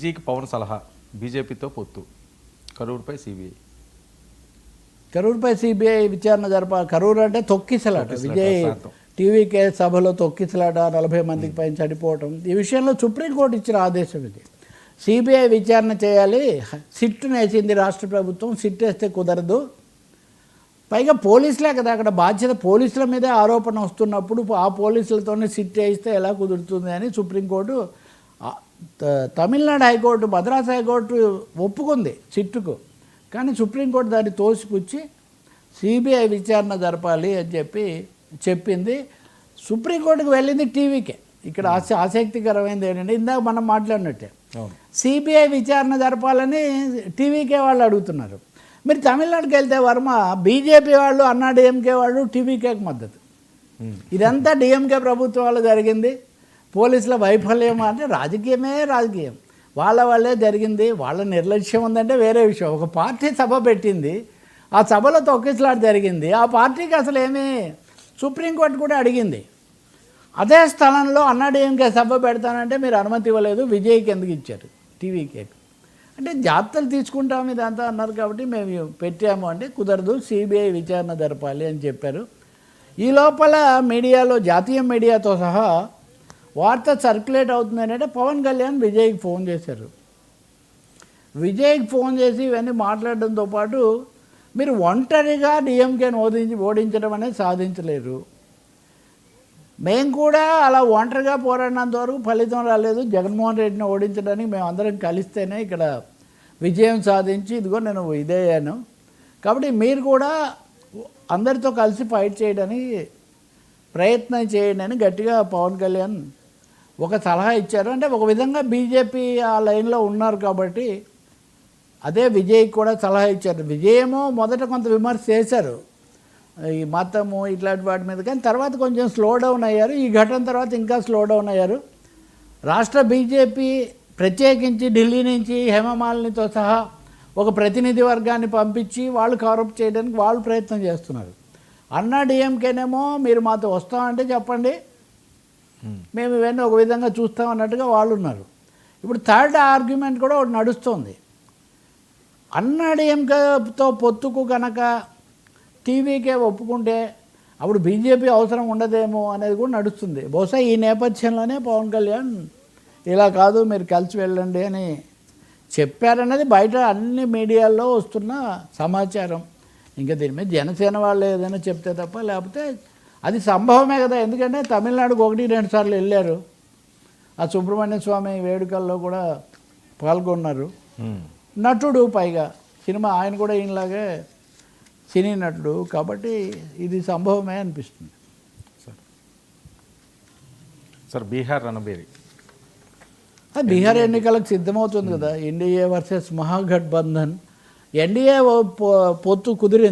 జీకి పవన్ సలహా బీజేపీతో పొత్తు కరూరుపై సిబిఐ. కరూరుపై సిబిఐ విచారణ కరూరు అంటే తొక్కిసలాట. విజయ్ టీవీకే సభలో తొక్కిసలాట, 40 మందికి పైన చనిపోవటం. ఈ విషయంలో సుప్రీంకోర్టు ఇచ్చిన ఆదేశం ఇది. సిబిఐ విచారణ చేయాలి, సిట్ను వేసింది రాష్ట్ర ప్రభుత్వం. సిట్ వేస్తే కుదరదు. పైగా పోలీసులే కదా అక్కడ బాధ్యత, పోలీసుల మీదే ఆరోపణ వస్తున్నప్పుడు ఆ పోలీసులతోనే సిట్ వేస్తే ఎలా కుదురుతుంది అని supreme court, Tamil Nadu high court, Madras high court ఒప్పుకుంది సిట్టుకు. కానీ సుప్రీంకోర్టు దాన్ని తోసిపుచ్చి సిబిఐ విచారణ జరపాలి అని చెప్పింది. సుప్రీంకోర్టుకు వెళ్ళింది టీవీకే. ఇక్కడ ఆసక్తికరమైనది ఏంటంటే, ఇందాక మనం మాట్లాడినట్టే సిబిఐ విచారణ జరపాలని టీవీకే వాళ్ళు అడుగుతున్నారు. మీరు తమిళనాడుకి వెళ్తే వర్మ, బీజేపీ వాళ్ళు, అన్నా డిఎంకే వాళ్ళు టీవీకేకి మద్దతు. ఇదంతా డిఎంకే ప్రభుత్వం వల్ల జరిగింది. పోలీసుల వైఫల్యం అంటే రాజకీయం వాళ్ళే జరిగింది. వాళ్ళ నిర్లక్ష్యం ఉందంటే వేరే విషయం. ఒక పార్టీ సభ పెట్టింది, ఆ సభలో తొక్కిసలాట జరిగింది. ఆ పార్టీకి అసలు సుప్రీంకోర్టు కూడా అడిగింది. అదే స్థలంలో అన్నాడీఎంకే సభ పెడతానంటే మీరు అనుమతి ఇవ్వలేదు, విజయ్కి ఎందుకు ఇచ్చారు టీవీకే అంటే జాగ్రత్తలు తీసుకుంటాము ఇదంతా అన్నారు. కాబట్టి మేము పెట్టాము అంటే కుదరదు, సిబిఐ విచారణ జరపాలి అని చెప్పారు. ఈ లోపల మీడియాలో, జాతీయ మీడియాతో సహా వార్త సర్క్యులేట్ అవుతుంది అంటే పవన్ కళ్యాణ్ విజయ్కి ఫోన్ చేశారు. విజయ్కి ఫోన్ చేసి ఇవన్నీ మాట్లాడడంతో పాటు, మీరు ఒంటరిగా డిఎంకేను ఓడించడం అనేది సాధించలేరు, మేము కూడా అలా ఒంటరిగా పోరాడినంత వరకు ఫలితం రాలేదు, జగన్మోహన్ రెడ్డిని ఓడించడానికి మేము అందరం కలిస్తేనే ఇక్కడ విజయం సాధించి ఇదిగో నేను ఇదయ్యాను, కాబట్టి మీరు కూడా అందరితో కలిసి ఫైట్ చేయడానికి ప్రయత్నం చేయండి అని గట్టిగా పవన్ కళ్యాణ్ ఒక సలహా ఇచ్చారు. అంటే ఒక విధంగా బీజేపీ ఆ లైన్లో ఉన్నారు కాబట్టి అదే విజయ్కి కూడా సలహా ఇచ్చారు. విజయేమో మొదట కొంత విమర్శ చేశారు ఈ మతము ఇట్లాంటి వాటి మీద, కానీ తర్వాత కొంచెం స్లో డౌన్ అయ్యారు. ఈ ఘటన తర్వాత ఇంకా స్లో డౌన్ అయ్యారు. రాష్ట్ర బీజేపీ ప్రత్యేకించి ఢిల్లీ నుంచి హేమమాలినితో సహా ఒక ప్రతినిధి వర్గాన్ని పంపించి వాళ్ళు కవరప్ చేయడానికి వాళ్ళు ప్రయత్నం చేస్తున్నారు. అన్నా డిఎంకేనేమో మీరు మాతో వస్తామంటే చెప్పండి, మేము ఇవన్నీ ఒక విధంగా చూస్తాం అన్నట్టుగా వాళ్ళు ఉన్నారు. ఇప్పుడు థర్డ్ ఆర్గ్యుమెంట్ కూడా ఒకటి నడుస్తుంది. అన్నా డిఎంకేతో పొత్తుకు కనుక టీవీకే ఒప్పుకుంటే అప్పుడు బీజేపీ అవసరం ఉండదేమో అనేది కూడా నడుస్తుంది. బహుశా ఈ నేపథ్యంలోనే పవన్ కళ్యాణ్ ఇలా కాదు మీరు కలిసి వెళ్ళండి అని చెప్పారన్నది బయట అన్ని మీడియాల్లో వస్తున్న సమాచారం. ఇంకా దీని మీద జనసేన వాళ్ళు ఏదైనా చెప్తే తప్ప, లేకపోతే అది సంభవమే కదా. ఎందుకంటే తమిళనాడుకు 1-2 సార్లు వెళ్ళారు, ఆ సుబ్రహ్మణ్య స్వామి వేడుకల్లో కూడా పాల్గొన్నారు. నటుడు, పైగా సినిమా ఆయన కూడా ఈయనలాగే సినీ నటుడు, కాబట్టి ఇది సంభవమే అనిపిస్తుంది. సార్ బీహార్ రణబేరి, బీహార్ ఎన్నికలకు సిద్ధమవుతుంది కదా. NDA versus Mahagathbandhan. ఎన్డీఏ పొత్తు కుదిరింది.